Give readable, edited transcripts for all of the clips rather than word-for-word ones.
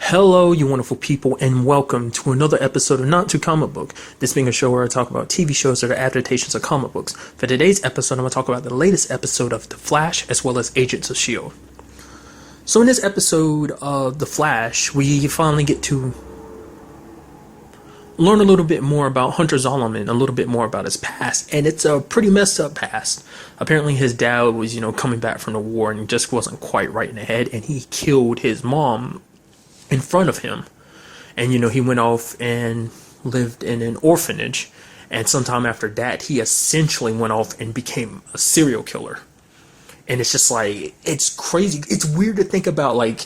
Hello, you wonderful people, and welcome to another episode of Not Too Comic Book. This being a show where I talk about TV shows that are adaptations of comic books. For today's episode, I'm going to talk about the latest episode of The Flash, as well as Agents of S.H.I.E.L.D. So in this episode of The Flash, we finally get to learn a little bit more about Hunter Zolomon, a little bit more about his past, and it's a pretty messed up past. Apparently his dad was, coming back from the war and he just wasn't quite right in the head, and he killed his mom in front of him. And he went off and lived in an orphanage, and sometime after that he essentially went off and became a serial killer. And it's just like, it's crazy. It's weird to think about. Like,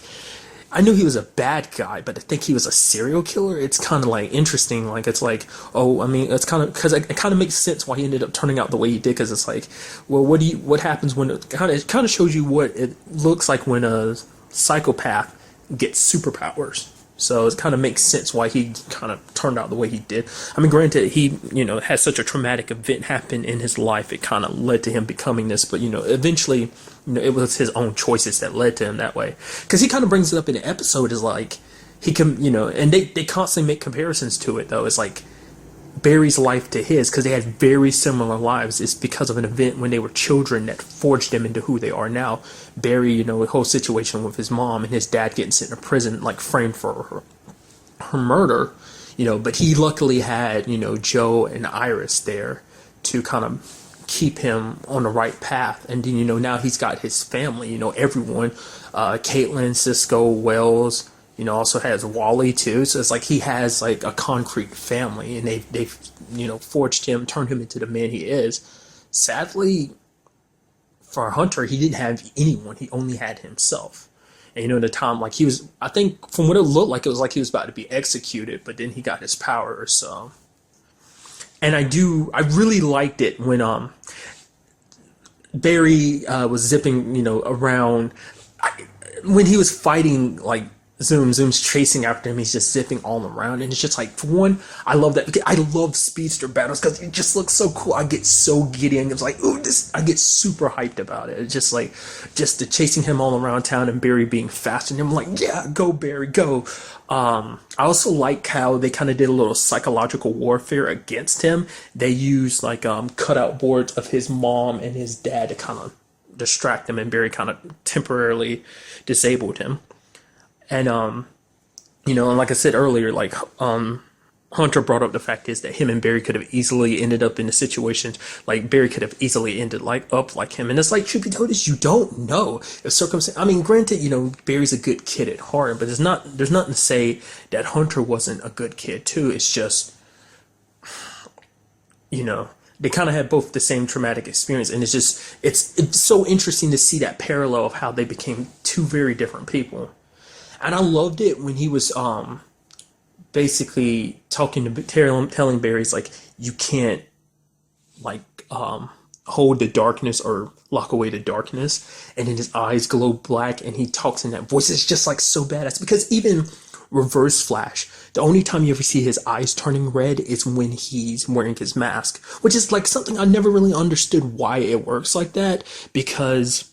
I knew he was a bad guy, but to think he was a serial killer, it's kind of like interesting. Like, it's like, oh, I mean, it's kind of, because it kind of makes sense why he ended up turning out the way he did, because it's like, well, what happens when it kind of shows you what it looks like when a psychopath gets superpowers. So it kind of makes sense why he kind of turned out the way he did. I mean, granted, he, had such a traumatic event happen in his life. It kind of led to him becoming this, but, eventually, it was his own choices that led to him that way. Because he kind of brings it up in the episode, is like, he can, and they constantly make comparisons to it, though. It's like Barry's life to his, because they had very similar lives. It's because of an event when they were children that forged them into who they are now. Barry, the whole situation with his mom and his dad getting sent to prison, like framed for her murder, but he luckily had, Joe and Iris there to kind of keep him on the right path. And then, now he's got his family, everyone, Caitlin, Cisco, Wells, also has Wally too. So it's like he has like a concrete family, and they've forged him, turned him into the man he is. Sadly, for Hunter, he didn't have anyone. He only had himself. And the time, like, he was, I think from what it looked like, it was like he was about to be executed, but then he got his powers. So, and I really liked it when Barry was zipping, around, when he was fighting, like, Zoom's chasing after him. He's just zipping all around, and it's just like, for one, I love that. I love speedster battles because it just looks so cool. I get so giddy, and it's like, ooh, I get super hyped about it. It's just like, just the chasing him all around town and Barry being fast, and I'm like, yeah, go Barry, go. I also like how they kind of did a little psychological warfare against him. They used like cutout boards of his mom and his dad to kind of distract him, and Barry kind of temporarily disabled him. And, and like I said earlier, like, Hunter brought up the fact is that him and Barry could have easily ended up in a situation, like, Barry could have easily ended, like, up like him. And it's like, truth be told, is you don't know if circumstance, I mean, granted, Barry's a good kid at heart, but there's nothing to say that Hunter wasn't a good kid, too. It's just, they kind of had both the same traumatic experience. And it's so interesting to see that parallel of how they became two very different people. And I loved it when he was basically telling Barry's like, you can't like hold the darkness or lock away the darkness. And then his eyes glow black, and he talks in that voice. It's just like so badass, because even Reverse Flash, the only time you ever see his eyes turning red is when he's wearing his mask, which is like something I never really understood why it works like that, because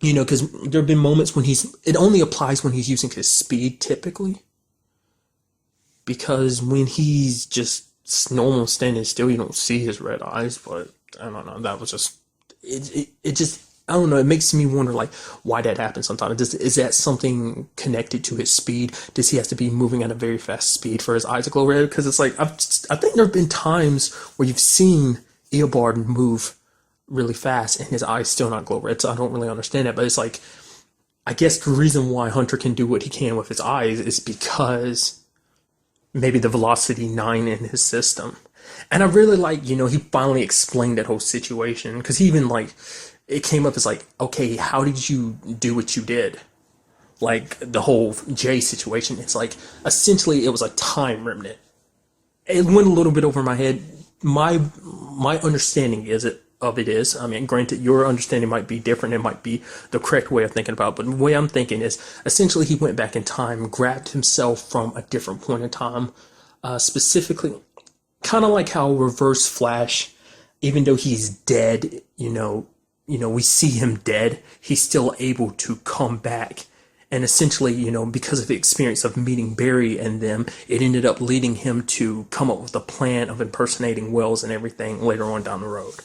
because there have been moments when it only applies when he's using his speed typically. Because when he's just normal standing still, you don't see his red eyes. But I don't know, that was just, it just, I don't know, it makes me wonder, like, why that happens sometimes. Is that something connected to his speed? Does he have to be moving at a very fast speed for his eyes to glow red? Because it's like, I think there have been times where you've seen Eobard move really fast and his eyes still not glow red, so I don't really understand that. But it's like, I guess the reason why Hunter can do what he can with his eyes is because maybe the velocity 9 in his system. And I really like, he finally explained that whole situation, because he even, like, it came up as like, okay, how did you do what you did? Like, the whole Jay situation, it's like, essentially it was a time remnant. It went a little bit over my head. My understanding of it is, I mean, granted, your understanding might be different. It might be the correct way of thinking about it, but the way I'm thinking is, essentially, he went back in time, grabbed himself from a different point in time, specifically, kind of like how Reverse Flash, even though he's dead, we see him dead, he's still able to come back And essentially, because of the experience of meeting Barry and them, it ended up leading him to come up with a plan of impersonating Wells and everything later on down the road.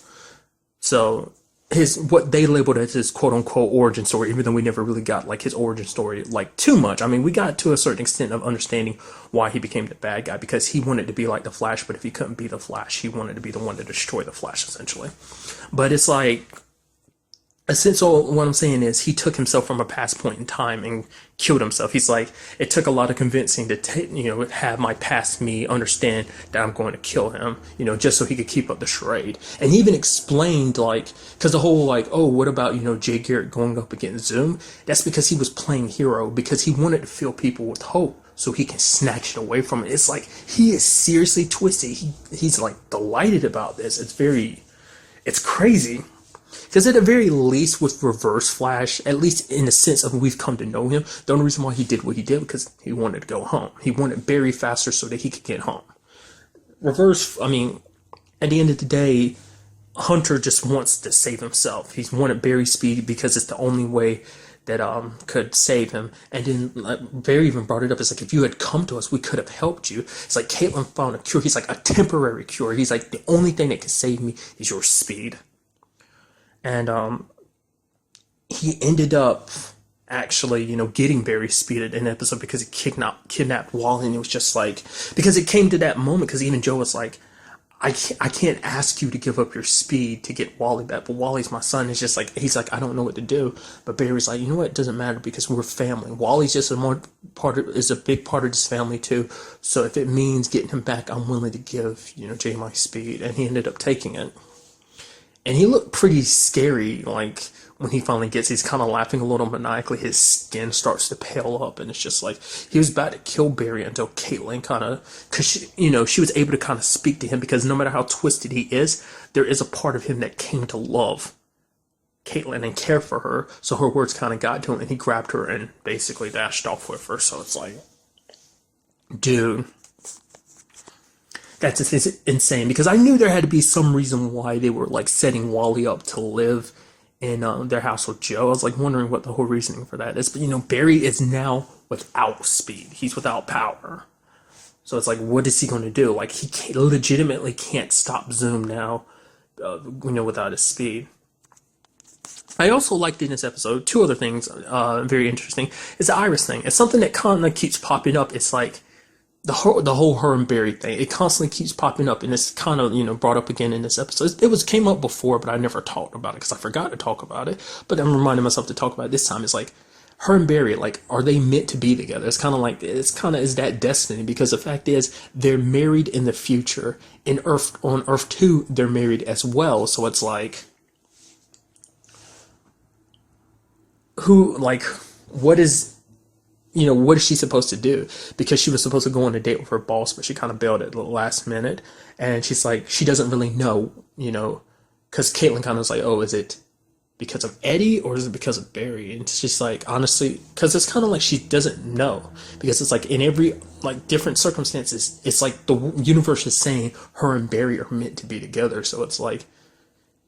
So his what they labeled as his quote unquote origin story, even though we never really got like his origin story like too much. I mean, we got to a certain extent of understanding why he became the bad guy, because he wanted to be like the Flash, but if he couldn't be the Flash, he wanted to be the one to destroy the Flash, essentially. But it's like, essentially, what I'm saying is he took himself from a past point in time and killed himself. He's like, it took a lot of convincing to have my past me understand that I'm going to kill him, just so he could keep up the charade. And he even explained, like, because the whole, like, oh, what about, Jay Garrick going up against Zoom? That's because he was playing hero, because he wanted to fill people with hope so he can snatch it away from it. It's like, he is seriously twisted. He's like delighted about this. It's crazy. Because at the very least, with Reverse Flash, at least in the sense of we've come to know him, the only reason why he did what he did because he wanted to go home. He wanted Barry faster so that he could get home. Reverse, I mean, at the end of the day, Hunter just wants to save himself. He's wanted Barry's speed because it's the only way that could save him. And then Barry even brought it up. It's like, if you had come to us, we could have helped you. It's like Caitlin found a cure. He's like, a temporary cure. He's like, the only thing that can save me is your speed. And he ended up actually, getting Barry speeded in an episode because he kidnapped Wally. And it was just like, because it came to that moment, because even Joe was like, I can't ask you to give up your speed to get Wally back, but Wally's my son. It's just like, he's like, I don't know what to do. But Barry's like, you know what? It doesn't matter because we're family. Wally's just is a big part of this family too. So if it means getting him back, I'm willing to give, Jay my speed. And he ended up taking it. And he looked pretty scary, like, when he finally he's kind of laughing a little maniacally, his skin starts to pale up, and it's just like, he was about to kill Barry until Caitlin kind of, because she was able to kind of speak to him, because no matter how twisted he is, there is a part of him that came to love Caitlin and care for her, so her words kind of got to him, and he grabbed her and basically dashed off with her. So it's like, dude, that's just insane, because I knew there had to be some reason why they were like setting Wally up to live in their house with Joe. I was like wondering what the whole reasoning for that is. But Barry is now without speed. He's without power. So it's like, what is he going to do? Like, he legitimately can't stop Zoom now, without his speed. I also liked in this episode, two other things very interesting, is the Iris thing. It's something that kind of keeps popping up. It's like, the whole her and Barry thing, it constantly keeps popping up, and it's kind of, brought up again in this episode. It came up before, but I never talked about it because I forgot to talk about it. But I'm reminding myself to talk about it this time. It's like, her and Barry, like, are they meant to be together? It's kind of is that destiny? Because the fact is, they're married in the future. On Earth 2, they're married as well. So it's like, what is she supposed to do? Because she was supposed to go on a date with her boss, but she kind of bailed at the last minute. And she's like, she doesn't really know, because Caitlin kind of was like, oh, is it because of Eddie or is it because of Barry? And it's just like, honestly, because it's kind of like she doesn't know. Because it's like in every, like, different circumstances, it's like the universe is saying her and Barry are meant to be together. So it's like,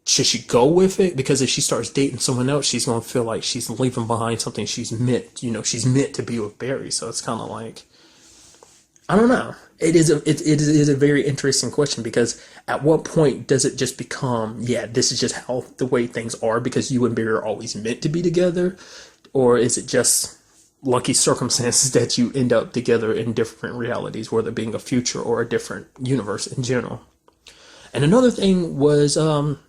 should she go with it? Because if she starts dating someone else, she's going to feel like she's leaving behind something she's meant to be with Barry. So it's kind of like, I don't know. It is a very interesting question, because at what point does it just become, this is just how the way things are because you and Barry are always meant to be together? Or is it just lucky circumstances that you end up together in different realities, whether being a future or a different universe in general? And another thing was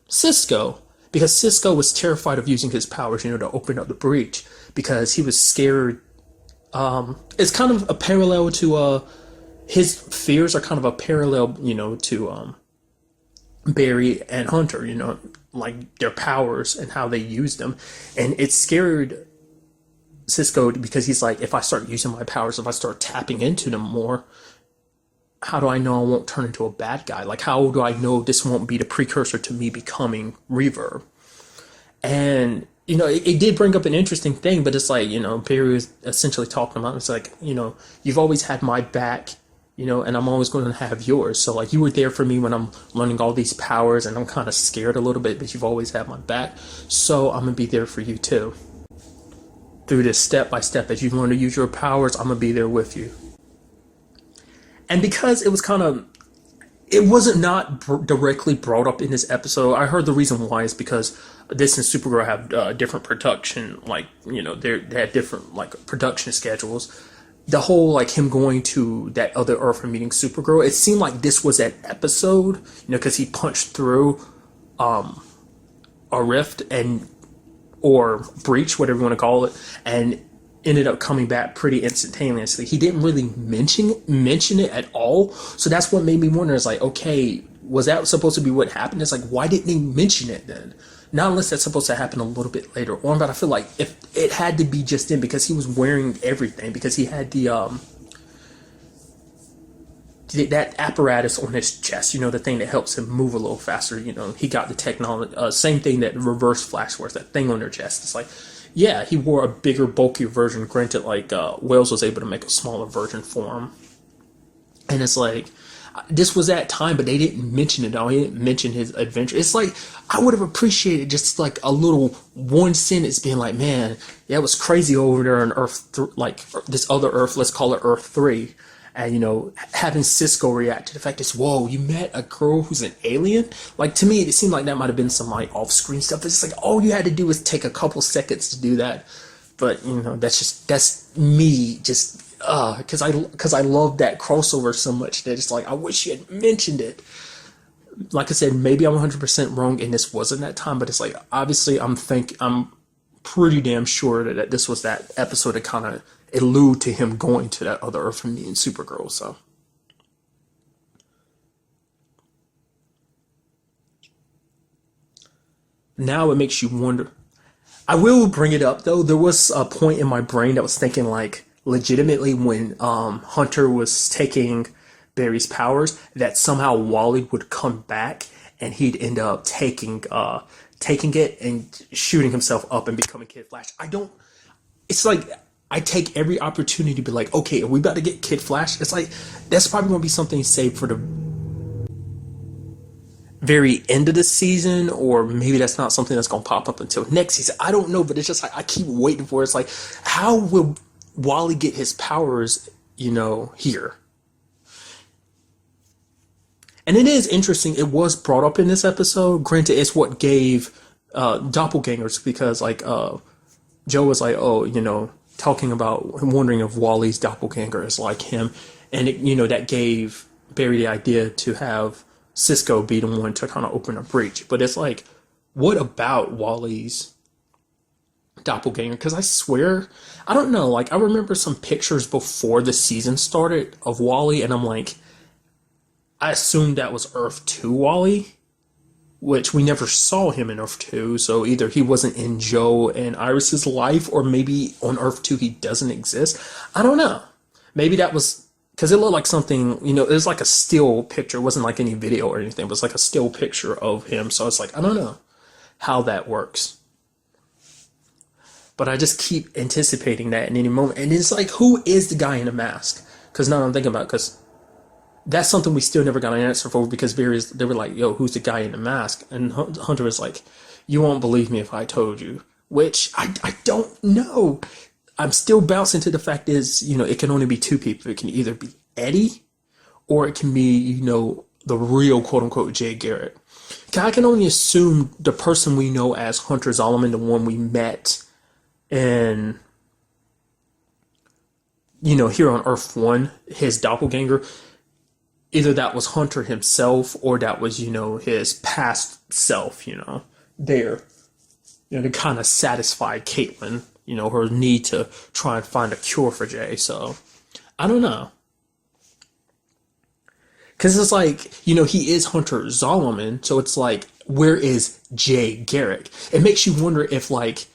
Cisco, because Cisco was terrified of using his powers, to open up the breach, because he was scared. It's kind of a parallel to his fears are kind of a parallel, to Barry and Hunter, like their powers and how they use them. And it scared Cisco because he's like, if I start using my powers, if I start tapping into them more, how do I know I won't turn into a bad guy? Like, how do I know this won't be the precursor to me becoming Reverb? And, it did bring up an interesting thing, but it's like, Barry was essentially talking about, it's like, you've always had my back, and I'm always going to have yours. So, like, you were there for me when I'm learning all these powers, and I'm kind of scared a little bit, but you've always had my back. So I'm going to be there for you too. through this step by step. As you learn to use your powers, I'm gonna be there with you. And because it was kind of, it wasn't not directly brought up in this episode. I heard the reason why is because this and Supergirl have different production, like, you know, they had different like production schedules. The whole like him going to that other Earth and meeting Supergirl, it seemed like this was that episode, you know, because he punched through a rift and or breach, whatever you want to call it, and ended up coming back pretty instantaneously. He didn't really mention it at all, so that's what made me wonder. Is like, okay, was that supposed to be what happened? It's like, why didn't he mention it then? Not unless that's supposed to happen a little bit later on. But I feel like if it had to be just then, because he was wearing everything, because he had that apparatus on his chest, you know, the thing that helps him move a little faster. You know, he got the technology, same thing that Reverse Flash wears, that thing on their chest. It's like, yeah, he wore a bigger, bulkier version. Granted, like, Wells was able to make a smaller version for him. And it's like, this was that time, but they didn't mention it all. He didn't mention his adventure. It's like, I would have appreciated just like a little one sentence being like, man, yeah, it was crazy over there on Earth, like this other Earth, let's call it Earth 3. And, you know, having Cisco react to the fact is, whoa, you met a girl who's an alien? Like, to me, it seemed like that might have been some, like, off-screen stuff. It's like, all you had to do was take a couple seconds to do that. But, you know, that's me just, because I love that crossover so much that it's like, I wish you had mentioned it. Like I said, maybe I'm 100% wrong and this wasn't that time, but it's like, obviously, I'm pretty damn sure that this was that episode that kind of allude to him going to that other Earth and meeting Supergirl. So now it makes you wonder. I will bring it up though. There was a point in my brain that was thinking like legitimately when Hunter was taking Barry's powers, that somehow Wally would come back and he'd end up taking it and shooting himself up and becoming Kid Flash. It's like, I take every opportunity to be like, okay, are we about to get Kid Flash? It's like, that's probably going to be something saved for the very end of the season, or maybe that's not something that's going to pop up until next season. I don't know, but it's just like, I keep waiting for it. It's like, how will Wally get his powers, you know, here? And it is interesting, it was brought up in this episode. Granted, it's what gave doppelgangers, because like Joe was like, oh, you know, talking about him wondering if Wally's doppelganger is like him. And, it, you know, that gave Barry the idea to have Cisco be the one to kind of open a breach. But it's like, what about Wally's doppelganger? Because I swear, I don't know, like, I remember some pictures before the season started of Wally, and I'm like, I assumed that was Earth 2 Wally, which we never saw him in Earth 2, so either he wasn't in Joe and Iris's life, or maybe on Earth 2 he doesn't exist. I don't know. Maybe that was, because it looked like something, you know, it was like a still picture. It wasn't like any video or anything. It was like a still picture of him, so it's like, I don't know how that works. But I just keep anticipating that in any moment. And it's like, who is the guy in the mask? Because now I'm thinking about it, because that's something we still never got an answer for, because they were like, yo, who's the guy in the mask? And Hunter was like, you won't believe me if I told you. Which, I don't know. I'm still bouncing to the fact is, you know, it can only be two people. It can either be Eddie, or it can be, you know, the real quote-unquote Jay Garrett. I can only assume the person we know as Hunter Zolomon, the one we met in, you know, here on Earth 1, his doppelganger, either that was Hunter himself, or that was, you know, his past self, you know, there, you know, to kind of satisfy Caitlin, you know, her need to try and find a cure for Jay. So, I don't know. Because it's like, you know, he is Hunter Zolomon, so it's like, where is Jay Garrick? It makes you wonder if, like,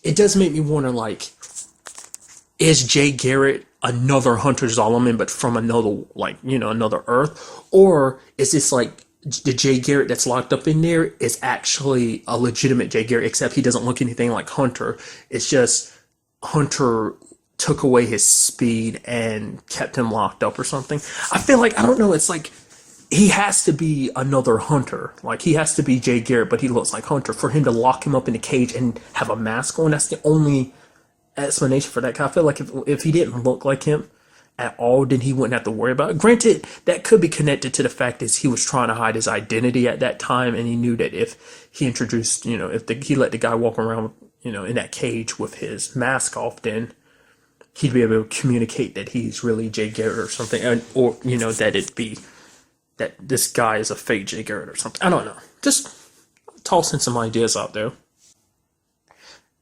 it does make me wonder, like, is Jay Garrett another Hunter Zolomon, but from another, like, you know, another Earth? Or is this like the Jay Garrett that's locked up in there is actually a legitimate Jay Garrett, except he doesn't look anything like Hunter. It's just Hunter took away his speed and kept him locked up or something. I feel like, I don't know, it's like he has to be another Hunter. Like, he has to be Jay Garrett, but he looks like Hunter. For him to lock him up in a cage and have a mask on, that's the only explanation for that. 'Cause I feel like if he didn't look like him at all, then he wouldn't have to worry about it. Granted, that could be connected to the fact that he was trying to hide his identity at that time, and he knew that if he introduced, if he let the guy walk around, in that cage with his mask off, then he'd be able to communicate that he's really Jay Garrett or something, or that it'd be that this guy is a fake Jay Garrett or something. I don't know. Just tossing some ideas out there.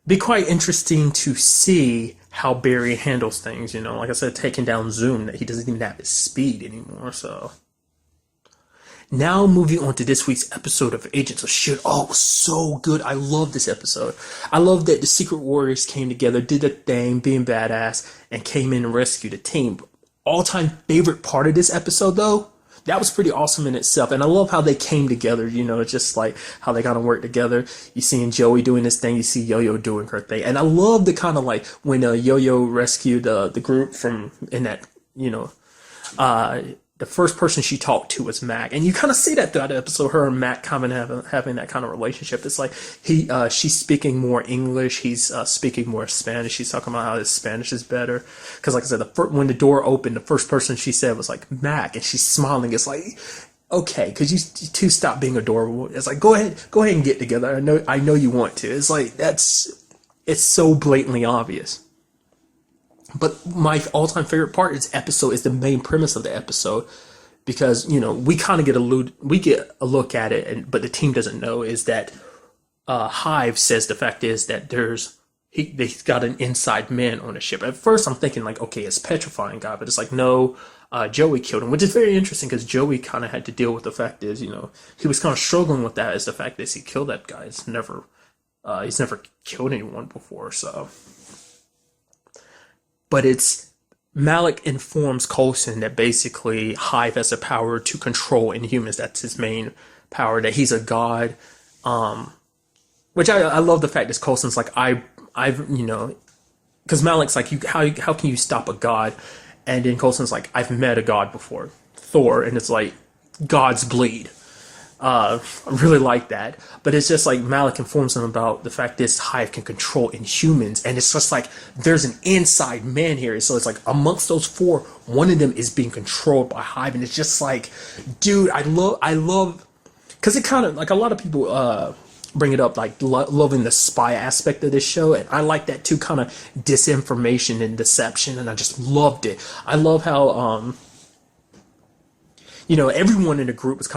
Be quite interesting to see how Barry handles things. Like I said, taking down Zoom, that he doesn't even have his speed anymore. So now moving on to this week's episode of Agents of S.H.I.E.L.D. Oh, it was so good. I love this episode. I love that the Secret Warriors came together, did their thing, being badass, and came in and rescued the team. All-time favorite part of this episode, though, that was pretty awesome in itself. And I love how they came together, just like how they kind of work together. You seeing Joey doing this thing, you see Yo-Yo doing her thing. And I love the kind of like when Yo-Yo rescued the group from in that, the first person she talked to was Mac, and you kind of see that throughout the episode. Her and Mac kind of having that kind of relationship. It's like she's speaking more English, he's speaking more Spanish. She's talking about how his Spanish is better because, like I said, when the door opened, the first person she said was like Mac, and she's smiling. It's like, okay, because you two stop being adorable. It's like go ahead and get together. I know you want to. It's like it's so blatantly obvious. But my all-time favorite part is the main premise of the episode, because we kind of get a look at it, but the team doesn't know is that Hive says the fact is that they've got an inside man on the ship. At first, I'm thinking like, okay, it's Petrifying guy, but it's like no, Joey killed him, which is very interesting because Joey kind of had to deal with the fact is he was kind of struggling with that, is the fact that he killed that guy. He's never killed anyone before, so. But it's Malik informs Coulson that basically Hive has the power to control Inhumans. That's his main power, that he's a god. Which I love the fact that Coulson's like, because Malik's like, how can you stop a god? And then Coulson's like, I've met a god before, Thor, and it's like, gods bleed. I really like that, but it's just like Malik informs him about the fact this Hive can control Inhumans, and it's just like there's an inside man here. So it's like amongst those four, one of them is being controlled by Hive, and it's just like, dude, I love, because it kind of like a lot of people bring it up like loving the spy aspect of this show, and I like that too, kind of disinformation and deception, and I just loved it. I love how everyone in the group was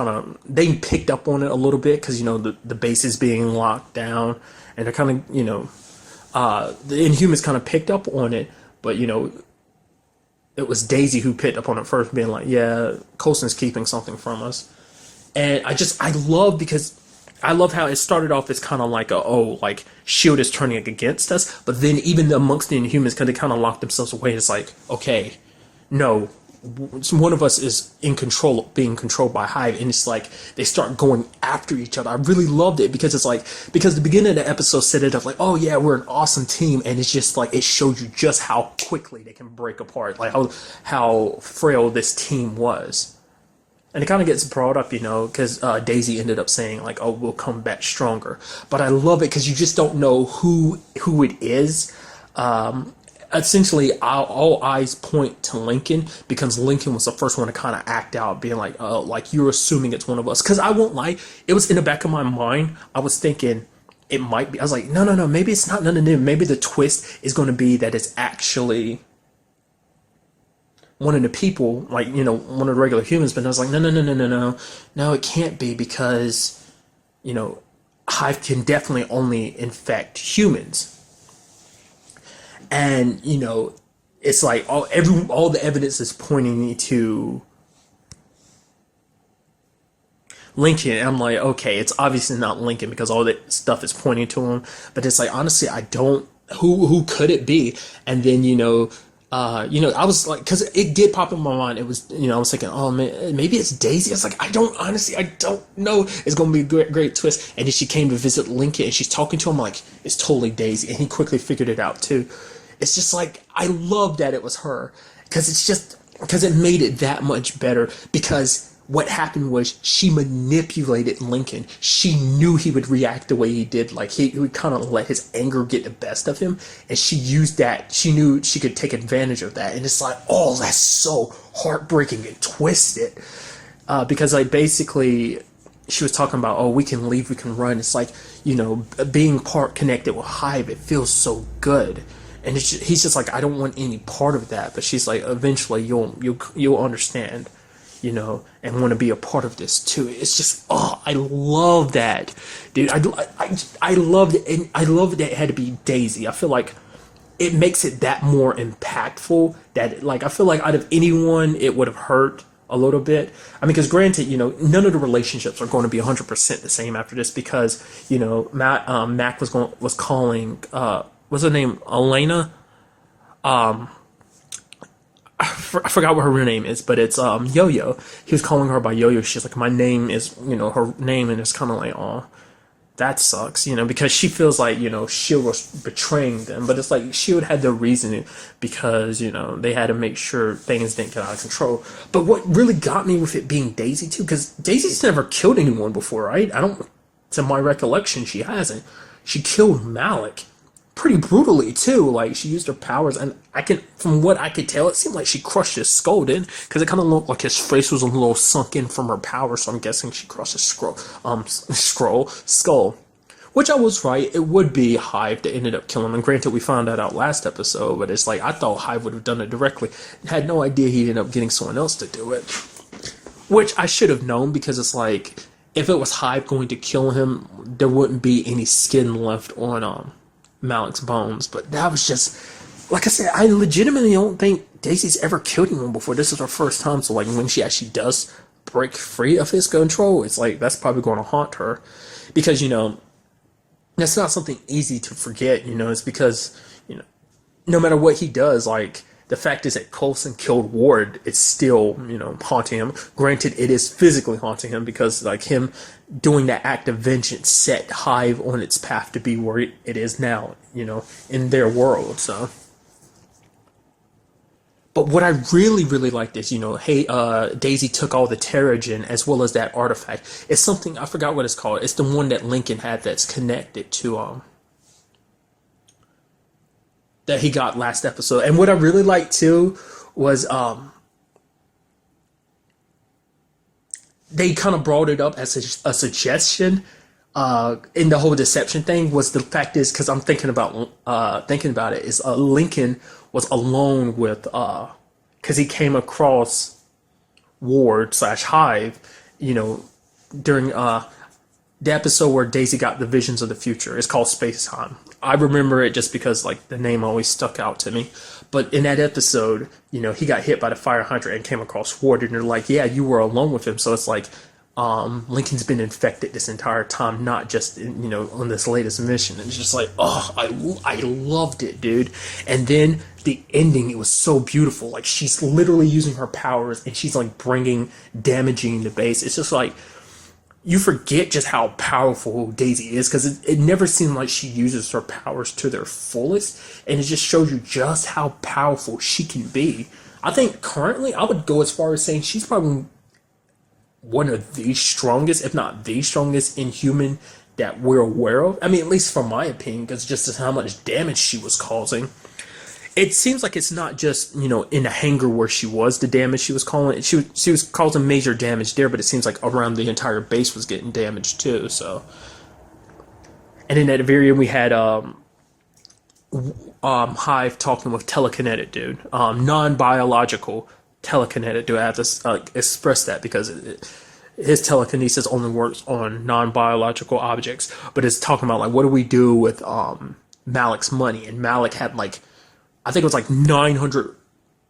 they picked up on it a little bit because, the base is being locked down, and they're kind of, the Inhumans kind of picked up on it, but, it was Daisy who picked up on it first, being like, yeah, Coulson's keeping something from us. And because I love how it started off as kind of like like S.H.I.E.L.D. is turning against us, but then even amongst the Inhumans, because they kind of locked themselves away, it's like, okay, no, one of us is being controlled by Hive, and it's like they start going after each other. I really loved it because the beginning of the episode set it up like, oh yeah, we're an awesome team, and it's just like it showed you just how quickly they can break apart, like how frail this team was. And it kind of gets brought up, because Daisy ended up saying like, oh, we'll come back stronger. But I love it because you just don't know who it is. Essentially, all eyes point to Lincoln because Lincoln was the first one to kind of act out, being like, like you're assuming it's one of us. Because I won't lie, it was in the back of my mind. I was thinking it might be. I was like, no, maybe it's not none of them. Maybe the twist is going to be that it's actually one of the people, like, one of the regular humans. But I was like, no, it can't be because, Hive can definitely only infect humans. And, it's like all the evidence is pointing me to Lincoln. And I'm like, okay, it's obviously not Lincoln because all that stuff is pointing to him. But it's like, honestly, I don't, who could it be? And then, I was like, because it did pop in my mind. It was, I was thinking, oh man, maybe it's Daisy. I was like, I don't know. It's going to be a great, great twist. And then she came to visit Lincoln and she's talking to him like, it's totally Daisy. And he quickly figured it out too. It's just like, I love that it was her because it made it that much better because what happened was she manipulated Lincoln. She knew he would react the way he did. Like he would kind of let his anger get the best of him, and she used that. She knew she could take advantage of that, and it's like, oh, that's so heartbreaking and twisted. Because like basically, she was talking about, oh, we can leave, we can run. It's like, being part connected with Hive, it feels so good. And he's just like, I don't want any part of that. But she's like, eventually you'll understand, and want to be a part of this too. It's just, oh, I love that, dude. I loved it, and I love that it had to be Daisy. I feel like it makes it that more impactful. That like I feel like out of anyone, it would have hurt a little bit. I mean, because granted, none of the relationships are going to be 100% the same after this, because Mac was calling what's her name, Elena. I forgot what her real name is, but it's Yo-Yo. He was calling her by Yo-Yo. She's like, my name is, her name, and it's kind of like, oh, that sucks, because she feels like, S.H.I.E.L.D. was betraying them, but it's like S.H.I.E.L.D. had their reasoning because, they had to make sure things didn't get out of control. But what really got me with it being Daisy too, because Daisy's never killed anyone before, right? To my recollection, she hasn't. She killed Malik pretty brutally too. Like, she used her powers, and from what I could tell, it seemed like she crushed his skull, didn't? Because it kind of looked like his face was a little sunk in from her power. So I'm guessing she crushed his skull. Which I was right. It would be Hive that ended up killing him. And granted, we found that out last episode, but it's like I thought Hive would have done it directly, and had no idea he ended up getting someone else to do it. Which I should have known, because it's like, if it was Hive going to kill him, there wouldn't be any skin left on Malik's bones. But that was just, like I said, I legitimately don't think Daisy's ever killed anyone before. This is her first time, so like when she actually does break free of his control, it's like that's probably going to haunt her, because that's not something easy to forget. It's because no matter what he does, like the fact is that Coulson killed Ward, it's still haunting him. Granted, it is physically haunting him, because like him doing that act of vengeance set Hive on its path to be where it is now, in their world. So, but what I really, really liked is, Daisy took all the Terrigen as well as that artifact. It's something, I forgot what it's called. It's the one that Lincoln had that's connected to that he got last episode. And what I really liked too was they kind of brought it up as a suggestion in the whole deception thing. Was the fact is, because I'm thinking about it, is Lincoln was alone with because he came across Ward / Hive, during the episode where Daisy got the visions of the future. It's called Space Time. I remember it just because like the name always stuck out to me. But in that episode, he got hit by the fire hydrant and came across Ward, and they're like, yeah, you were alone with him. So it's like Lincoln's been infected this entire time, not just on this latest mission. And it's just like, oh, I loved it, dude. And then the ending, it was so beautiful. Like, she's literally using her powers, and she's like damaging the base. It's just like, you forget just how powerful Daisy is, because it never seemed like she uses her powers to their fullest, and it just shows you just how powerful she can be. I think currently I would go as far as saying she's probably one of the strongest, if not the strongest, Inhuman that we're aware of. I mean, at least from my opinion, because just how much damage she was causing. It seems like it's not just, in the hangar where she was, the damage she was causing. She was causing major damage there, but it seems like around the entire base was getting damaged too. So, and then at the very end we had Hive talking with telekinetic dude, non-biological telekinetic dude. I have to express that because his telekinesis only works on non-biological objects. But it's talking about like, what do we do with Malik's money? And Malik had like, I think it was like $900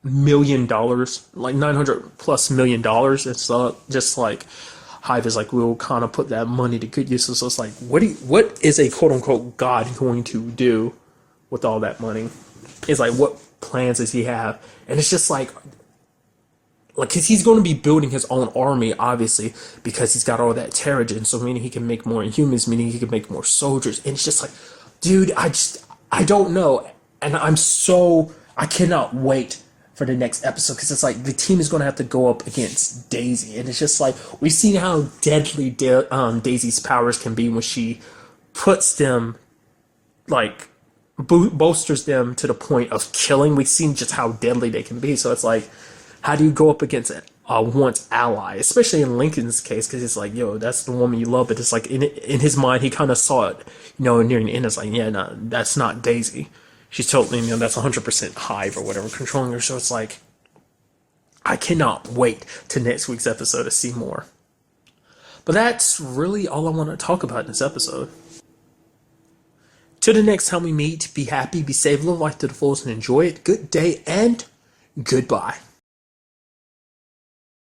million, like $900+ million. It's just like Hive is like, we'll kind of put that money to good use. So it's like, what is a quote unquote God going to do with all that money? It's like, what plans does he have? And it's just like, because he's going to be building his own army, obviously, because he's got all that Terrigen. So meaning he can make more Inhumans, meaning he can make more soldiers. And it's just like, dude, I don't know. And I cannot wait for for the next episode, because it's like the team is going to have to go up against Daisy, and it's just like we've seen how deadly Daisy's powers can be when she puts them, like, bolsters them to the point of killing. We've seen just how deadly they can be. So it's like, how do you go up against a once ally, especially in Lincoln's case, because it's like, yo, that's the woman you love, but it's like in his mind he kind of saw it, nearing the end. It's like, yeah, no, that's not Daisy. She's totally, that's 100% Hive or whatever controlling her. So it's like, I cannot wait to next week's episode to see more. But that's really all I want to talk about in this episode. Till the next time we meet, be happy, be safe, live life to the fullest, and enjoy it. Good day and goodbye.